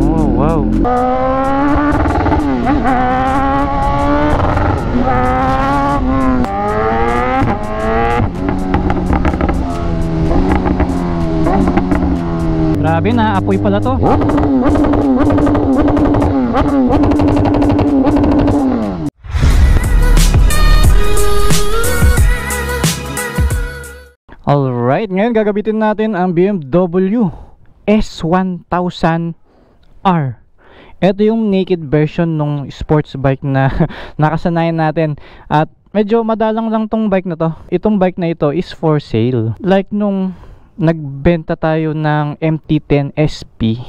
Oh, wow. Grabe na, apoy pala to. Alright, ngayon gagamitin natin ang BMW S1000R. Ito yung naked version ng sports bike na nakasanayan natin. At medyo madalang lang tong bike na to. Itong bike na ito is for sale. Like nung nagbenta tayo ng MT-10 SP,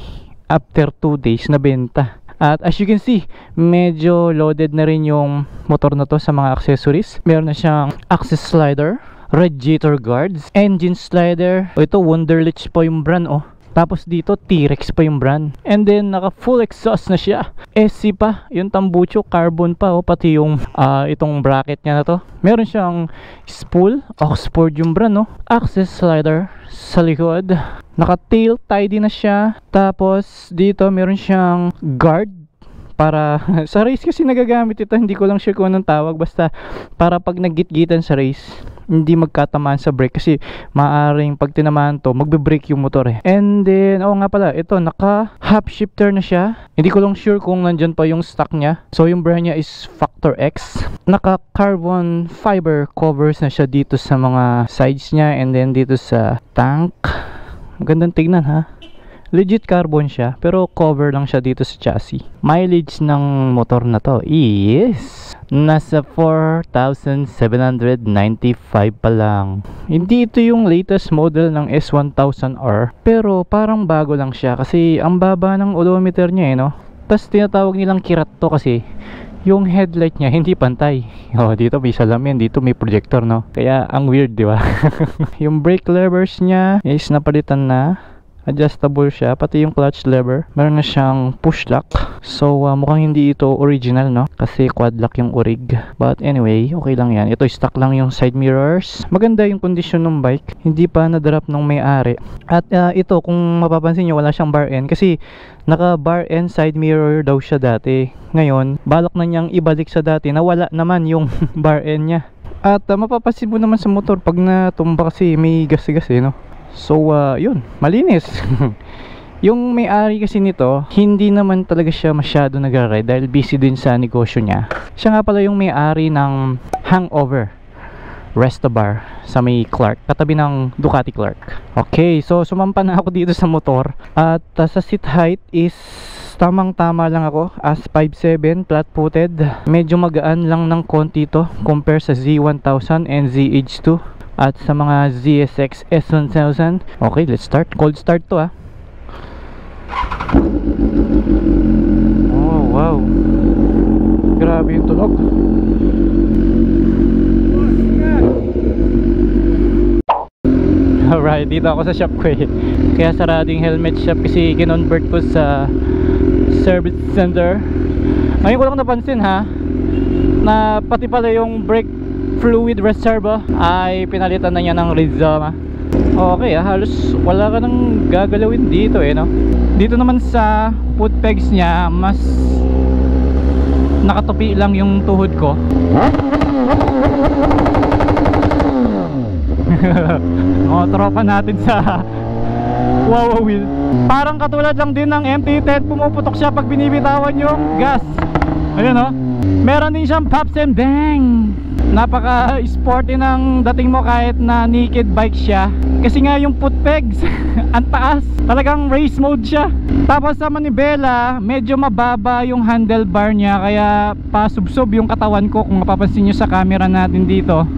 after 2 days nabenta. At as you can see, medyo loaded na rin yung motor na to sa mga accessories. Meron na siyang access slider, radiator guards, engine slider. Ito Wunderlich po yung brand oh. Tapos dito T-Rex pa yung brand. And then naka full exhaust na siya. SC pa, yung tambucho carbon pa oh, pati yung itong bracket niya na to. Meron siyang spool, Oxford yung brand no. Access slider sa likod. Naka tail tie din na siya. Tapos dito meron siyang guard para sa race kasi nagagamit ito. Hindi ko lang sure kung anong tawag, basta para pag naggit-gitan sa race hindi magkatamaan sa brake kasi maaring pag tinamaan to magbe-brake yung motor eh. And then nga pala, ito naka half shifter na siya. Hindi ko lang sure kung nandyan pa yung stock niya. So yung brand niya is Factor X. Naka carbon fiber covers na siya dito sa mga sides niya and then dito sa tank. Magandang tignan ha. Legit carbon siya, pero cover lang siya dito sa chassis. Mileage ng motor na to is nasa 4,795 pa lang. Hindi ito yung latest model ng S1000R, pero parang bago lang siya kasi ang baba ng odometer niya eh no. Tapos tinatawag nilang kirat to kasi yung headlight niya hindi pantay. Oh, dito may salamin, dito may projector no. Kaya ang weird, di ba? Yung brake levers niya is napalitan na. Adjustable siya, pati yung clutch lever meron na siyang push lock. So mukhang hindi ito original no, kasi quad lock yung orig. But anyway, okay lang yan. Ito stock lang yung side mirrors. Maganda yung condition ng bike, hindi pa na-drop ng may-ari. At ito kung mapapansin nyo, wala siyang bar end kasi naka bar end side mirror daw siya dati. Ngayon balak na niyang ibalik sa dati na wala naman yung bar end niya. At mapapansin mo naman sa motor pag natumba kasi may gas-gas eh no. So yun, malinis. Yung may-ari kasi nito, hindi naman talaga siya masyado nag-ride dahil busy din sa negosyo niya. Siya nga pala yung may-ari ng Hangover Resto Bar sa may Clark, katabi ng Ducati Clark. Okay, so sumampa na ako dito sa motor. At sa seat height is tamang tama lang ako, as 5'7", flat footed. Medyo magaan lang ng konti to compare sa Z1000 and ZH2 at sa mga ZSX S1000. Okay, let's start. Cold start to Oh wow, grabe yung tunog. Alright, dito ako sa shop ko eh. Kaya sarado yung helmet shop kasi kinonvert ko sa service center. Ngayon ko lang napansin ha, na pati pala yung brake fluid reserve ay pinalitan na niya ng Rizoma. Okay halos wala ka nang gagalawin dito eh no. Dito naman sa foot pegs niya, mas nakatupi lang yung tuhod ko. Tropa natin sa Wawa wheel. Parang katulad lang din ng MT-10, pumuputok siya pag binibitawan yung gas. Ayun no. Meron din siyang pops and bang. Napaka-sporty ng dating mo kahit na naked bike siya. Kasi nga yung foot pegs ang taas, talagang race mode siya. Tapos sa manibela, medyo mababa yung handlebar niya, kaya pasubsob yung katawan ko kung mapapansin nyo sa camera natin dito.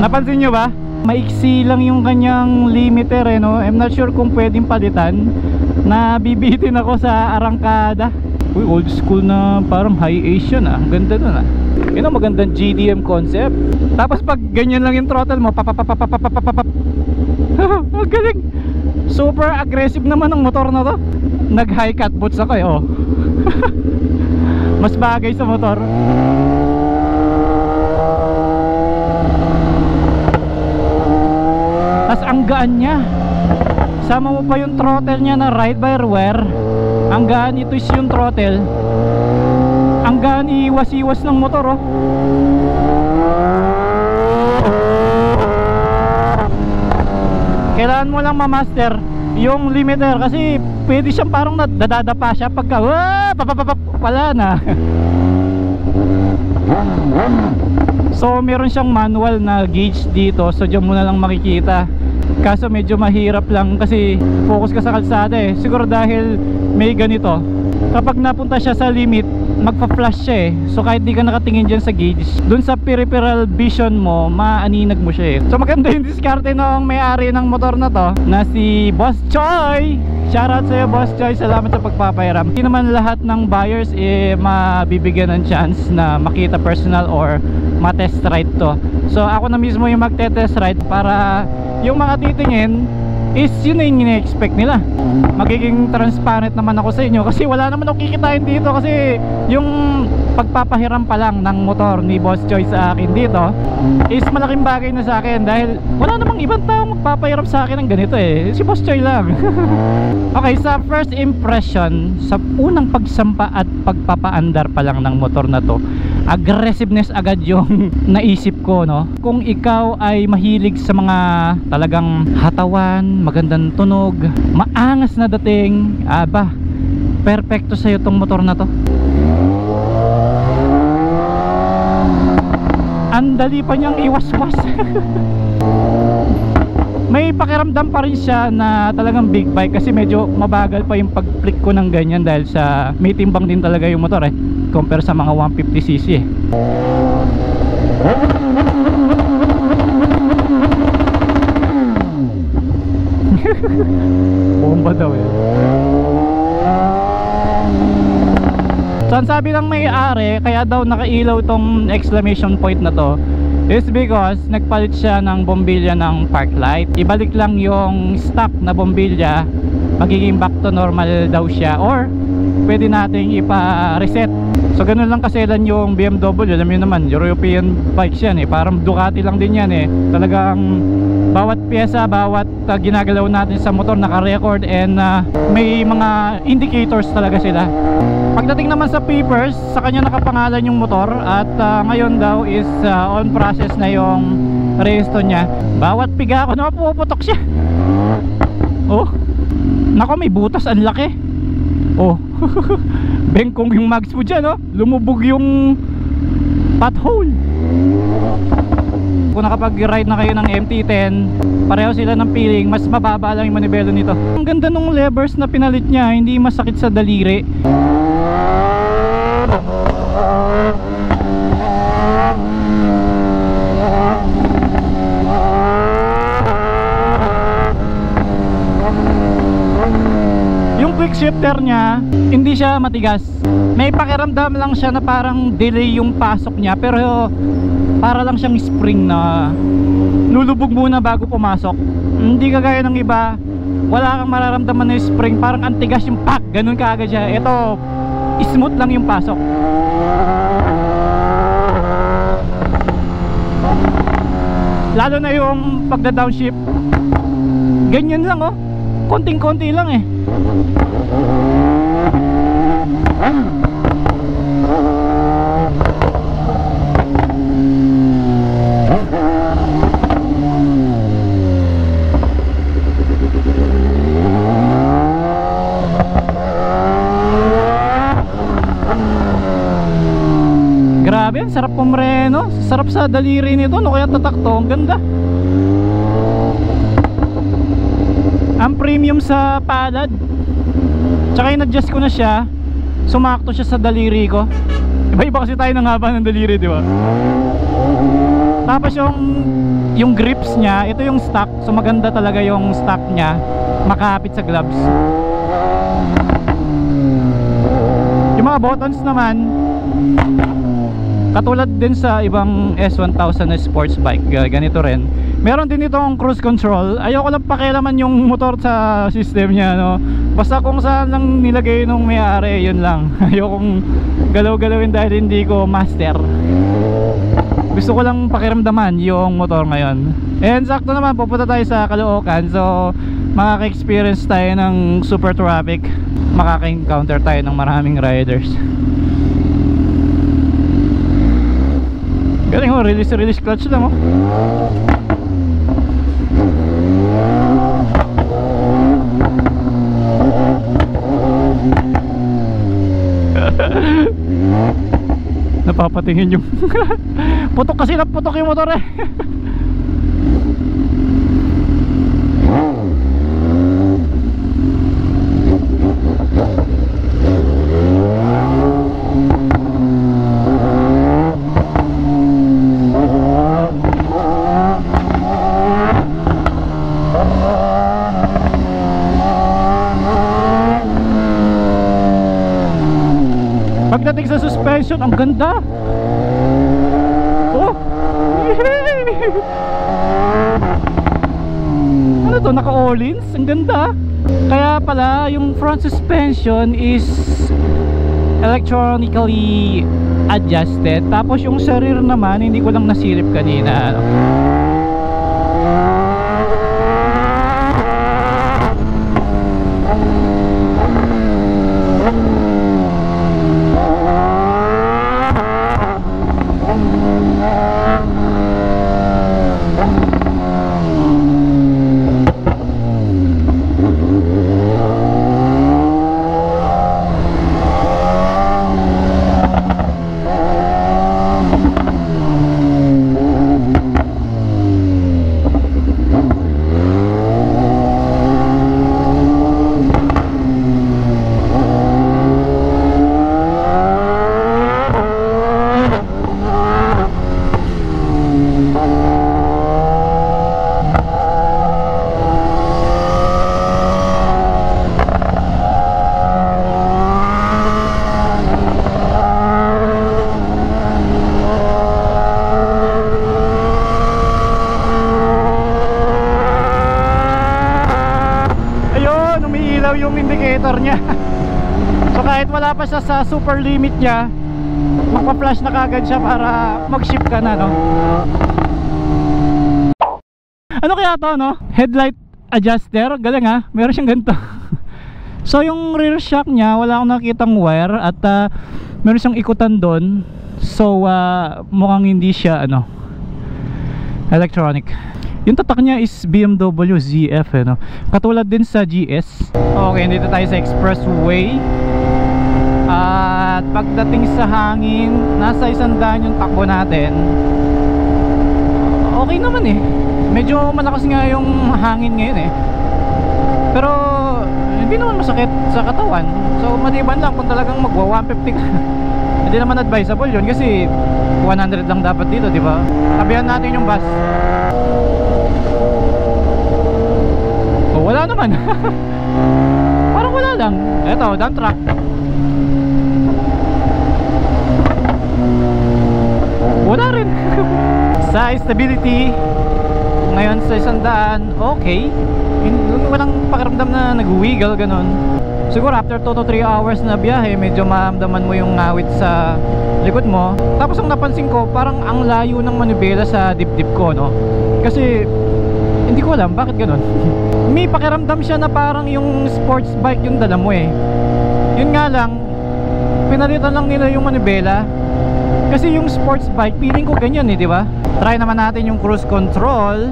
Napansin nyo ba? Maiksi lang yung kanyang limiter eh no. I'm not sure kung pwedeng palitan. Nabibitin ako sa arangkada. Uy, old school na parang high Asian Ganda nun Yun ang magandang GDM concept. Tapos pag ganyan lang yung throttle mo, papapapapapapapapap. Ang galing. Super aggressive naman ang motor na to. Nag high cut boots ako eh Mas bagay sa motor. Tas ang gaan niya. Sama mo pa yung throttle niya na ride-by-wire. Ang gaan i-twist yung throttle. Ang gaan iwas-iwas ng motor, oh. Kailangan mo lang ma-master yung limiter kasi pwede siyang parang nadadapa siya pagka wala na. So meron siyang manual na gauge dito, so diyan mo na lang makikita. Kaso medyo mahirap lang kasi focus ka sa kalsada eh. Siguro dahil may ganito, kapag napunta siya sa limit, magpa-flash siya eh. So kahit di ka nakatingin dyan sa gauge, dun sa peripheral vision mo, maaninag mo siya eh. So maganda yung diskarte ng may-ari ng motor na to, na si Boss Choi. Shoutout sa'yo, Boss Choi, salamat sa pagpapahiram. Hindi naman lahat ng buyers mabibigyan ng chance na makita personal or ma-test ride to. So ako na mismo yung magte-test ride para yung mga titingin is yun na yung ine-expect nila. Magiging transparent naman ako sa inyo kasi wala naman ako kikitain dito kasi yung pagpapahiram pa lang ng motor ni Boss Choi sa akin dito is malaking bagay na sa akin dahil wala namang ibang taong magpapahiram sa akin ng ganito eh. Si Boss Choi lang. Okay, sa first impression, sa unang pagsampa at pagpapaandar pa lang ng motor na to, aggressiveness agad yung naisip ko, no? Kung ikaw ay mahilig sa mga talagang hatawan, magandang tunog, maangas na dating, aba, perfecto sa'yo tong motor na to. Ang dali pa niyang iwas-was. May pakiramdam pa rin siya na talagang big bike kasi medyo mabagal pa yung pag-flick ko ng ganyan dahil sa may timbang din talaga yung motor eh, compare sa mga 150cc eh. Bomba daw eh. So ang sabi ng may-ari, kaya daw nakailaw tong exclamation point na to is because nagpalit siya ng bombilya ng park light. Ibalik lang yung stock na bombilya, magiging back to normal daw siya, or pwede nating ipa-reset. So ganun lang kaselan yung BMW. Alam niyo naman, European bikes yan eh, parang Ducati lang din yan eh. Talagang bawat pyesa, bawat ginagalaw natin sa motor naka-record and may mga indicators talaga sila. Pagdating naman sa papers, sa kanya nakapangalan yung motor at ngayon daw is on process na yung resto niya. Bawat piga ako na puputok siya. Oh, nako, may butas, ang laki. Oh, bengkong yung mags mo dyan, oh. Lumubog yung pothole. Kung nakapag-ride na kayo ng MT-10, pareho sila ng feeling, mas mababa lang yung manibelo nito. Ang ganda nung levers na pinalit niya, hindi masakit sa daliri. Yung quick shifter niya, hindi siya matigas. May pakiramdam lang siya na parang delay yung pasok niya, pero para lang siyang spring na lulubog muna bago pumasok. Hindi kagaya ng iba, wala kang mararamdaman na spring, parang antigas yung pack, ganun kaagad siya. Ito, smooth lang yung pasok. Lalo na yung pagda-downshift, ganyan lang oh, konting-konti lang eh. Grabe, sarap pumreno. Sarap sa daliri nito, no? Kaya tatak to, ang ganda. Ang premium sa palad. Tsaka in-adjust ko na siya, sumakto siya sa daliri ko. Iba-iba kasi tayo ng haba ng daliri, di ba? Tapos yung grips niya, ito yung stock. So maganda talaga yung stock niya, makapit sa gloves. Yung mga buttons naman, katulad din sa ibang S1000 na sports bike, ganito rin. Meron din itong cruise control. Ayoko lang pakialaman yung motor sa system niya, no? Basta kung saan lang nilagay nung may-ari, yun lang. Ayokong galaw-galawin dahil hindi ko master. Gusto ko lang pakiramdaman yung motor ngayon. And sakto naman, pupunta tayo sa Caloocan. So makaka-experience tayo ng super traffic. Makaka-encounter tayo ng maraming riders. Galing oh, release clutch lang oh. Napapatingin yung putok kasi na putok yung motor eh. Pagdating sa suspension, ang ganda. Oh! Ano to? Naka-all-ins? Ang ganda. Kaya pala yung front suspension is electronically adjusted. Tapos yung sa rear naman, hindi ko lang nasilip kanina. Yung indicator niya. So kahit wala pa siya sa super limit niya, magpa-flash na kagad siya para mag-shift ka na, no? Ano kaya to, no? Headlight adjuster, galing ha, meron siyang ganito. So yung rear shock niya, wala akong nakitang wire. At meron siyang ikutan doon. So mukhang hindi siya electronic. Yung tatak niya is BMW ZF eh, no? Katulad din sa GS. Okay, dito tayo sa expressway. At pagdating sa hangin, nasa 100 yung takbo natin. Okay naman eh. Medyo malakas nga yung hangin ngayon eh. Pero hindi naman masakit sa katawan. So maliban lang kung talagang magwa 150 ka. Hindi naman advisable yun kasi 100 lang dapat dito, di ba? Tabihan natin yung bus. Oh, wala naman. Parang wala lang. Eto, dump truck. Wala rin. Sa stability ngayon sa 100, okay. Walang pakiramdam na nag-wiggle ganon. Siguro after 2 to 3 hours na biyahe, medyo maramdaman mo yung ngawit sa likod mo. Tapos ang napansin ko, parang ang layo ng manibela sa dibdib ko, no? Kasi hindi ko alam bakit ganon. May pakiramdam siya na parang yung sports bike yung dala mo eh. Yun nga lang, pinalitan lang nila yung manibela. Kasi yung sports bike, feeling ko ganyan eh, di ba? Try naman natin yung cruise control.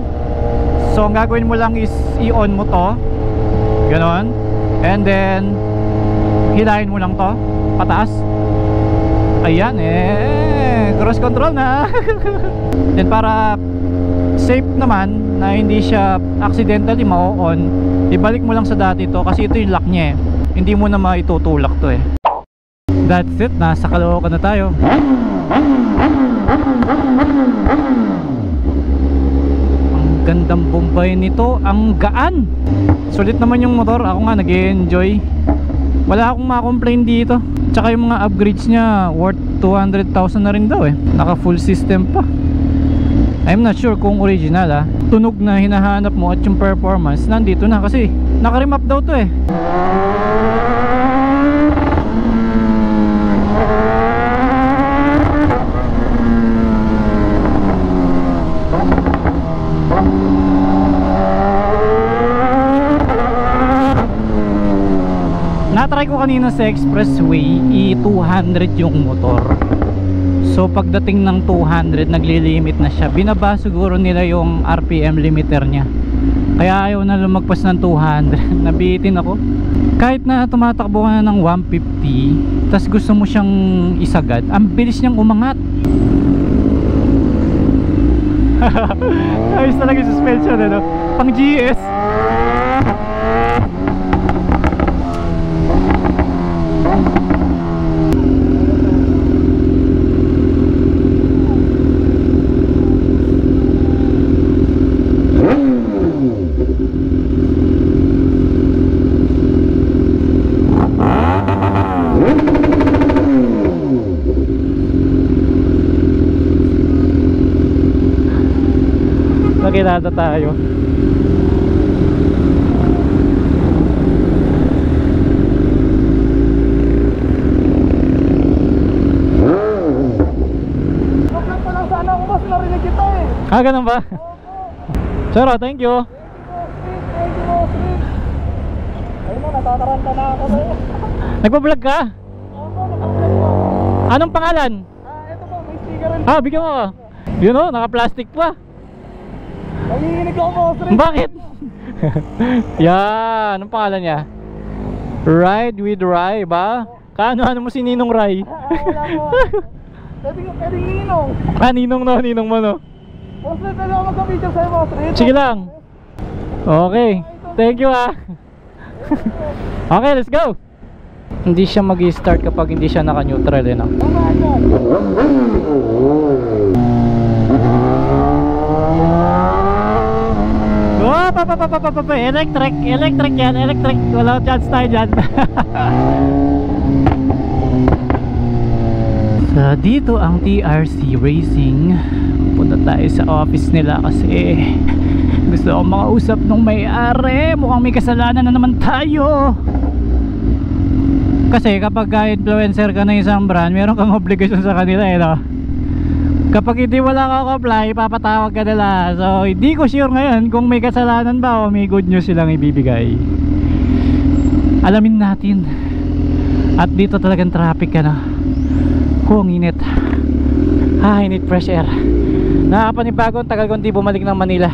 So ang gagawin mo lang is i-on mo to, ganon. And then hilahin mo lang to pataas. Ayan eh, cruise control na. Then para safe naman na hindi siya accidentally ma-on, ibalik mo lang sa dati to kasi ito yung lock niya eh. Hindi mo na maitutulak to eh. That's it, nasa Caloocan na tayo. Ang gandang Bombay nito, ang gaan. Sulit naman yung motor, ako nga nag-enjoy. Wala akong ma-complain dito. Tsaka yung mga upgrades niya worth 200,000 na rin daw eh. Naka full system pa. I'm not sure kung original ah. Tunog na hinahanap mo at yung performance nandito na kasi naka-remap daw to eh. tinatry ko kanina sa expressway, i-200 yung motor. So pagdating ng 200, naglilimit na siya. Binaba siguro nila yung RPM limiter niya. Kaya ayaw na lumagpas ng 200. Nabitin ako. Kahit na tumatakbo ka na ng 150, tas gusto mo siyang isagad, ang bilis niyang umangat. Ayos talaga yung suspension, ano? Pang GS. Nakilala tayo. Vlog pa lang sana ako, boss. Narinig kita eh. Ah, ganun ba? Sir, thank you. Thank you, boss. Ayun na, natataranta na ako sa'yo. Nagpa-vlog ka? Opo, nakablog po. Anong pangalan? Ito po, may sticker rin. Ah, bigyan mo ako. Yun o, naka-plastic pa. Nanginginig ako, boss. Bakit? Yan, anong pangalan niya? Ride with Rai ba? Kaano-ano mo si Ninong Rai? Wala po. Pwede ninong. Ah, Ninong no, Ninong mo no. Boss, pwede ako magka-picture sa'yo, boss. Sige lang. Okay, thank you ah. Okay, let's go. Hindi siya mag-start kapag hindi siya naka-neutral eh, no? Oh my God. Oh, electric yan, electric. Wala chance tayo dyan. So, dito ang TRC Racing. Punta tayo sa office nila kasi gusto akong makausap nung may-ari. Mukhang may kasalanan na naman tayo. Kasi kapag influencer ka ng isang brand, meron kang obligasyon sa kanila eh, no? Kapag hindi wala ka apply, papatawag ka nila. So hindi ko sure ngayon kung may kasalanan ba o may good news silang ibibigay. Alamin natin. At dito talagang traffic ka na. Ang init. Init fresh air. Nakapanibago, tagal kong di bumalik ng Manila.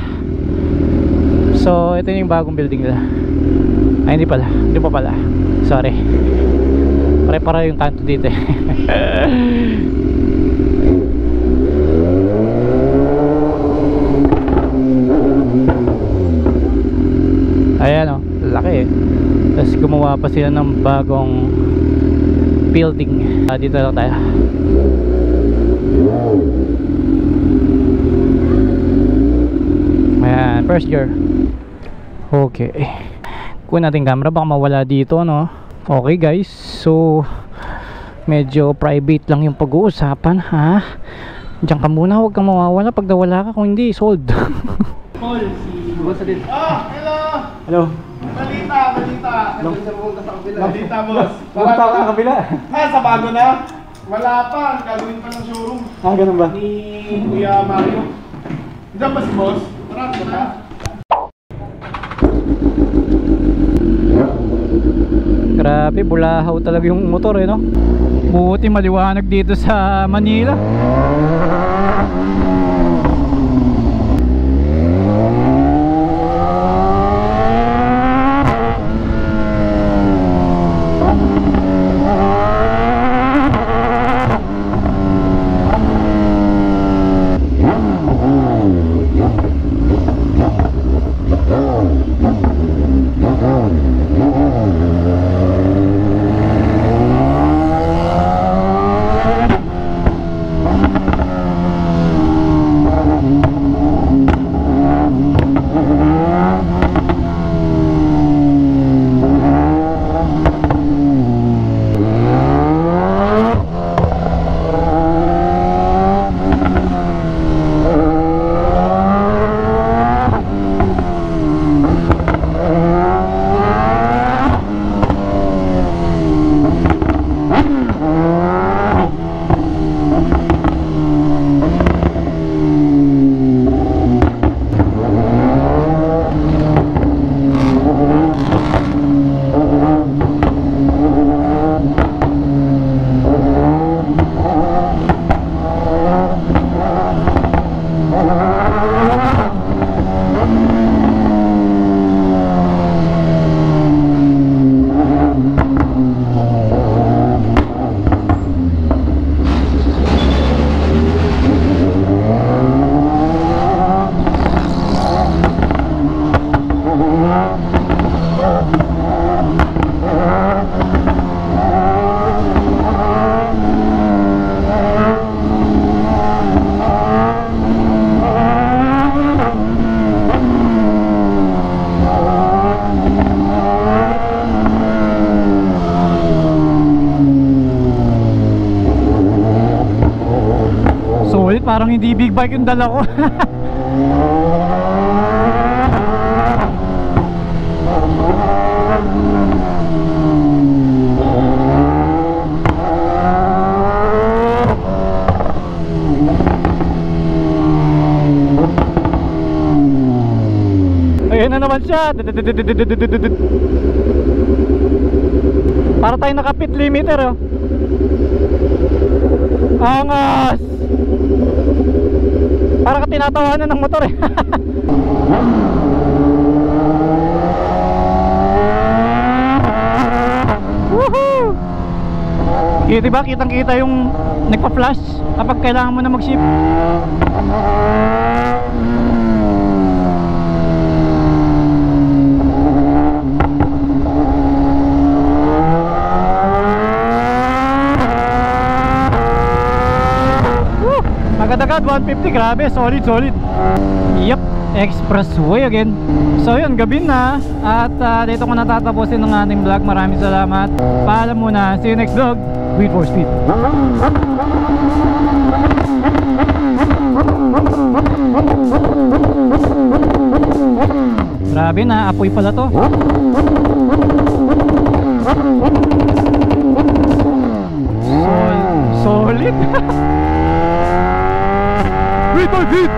So ito yung bagong building nila. Ay hindi pala, hindi pa pala. Sorry. Pare-para yung kanto dito eh. Ayan o, laki eh. Tapos gumawa pa sila ng bagong building. Dito lang tayo. Ayan, first gear. Okay. Kunin natin camera, baka mawala dito, no? Okay guys, so medyo private lang yung pag-uusapan, ha? Diyan ka muna, huwag kang mawawala. Pag nawala ka, kung hindi, sold. Paul, si boss din. Hello! Hello. Balita! Balita, boss. Pumunta ka ng kabila. Sa bago na? Wala pa, gagawin pa ng showroom. Ah, ganun ba? Ni Kuya Mario. Diyan ba si boss? Tara, tara. Grabe, bulahaw talaga yung motor eh, no? Buti maliwanag dito sa Manila. Bakit parang hindi big bike yung dala ko? Ayan na naman siya. Para tayo naka-pit limiter, oh. Angas. Para ka tinatawanan ng motor, eh. Woohoo! Diba, kitang-kita yung nagpa-flash kapag kailangan mo na mag-shift. Agad-agad 150, grabe, solid. Yup, expressway again. So yun, gabi na. At dito ko natatapusin ng ating vlog. Maraming salamat. Paalam muna, see you next vlog. Wait for speed. Grabe na, apoy pala to. Solid. Wait for speed.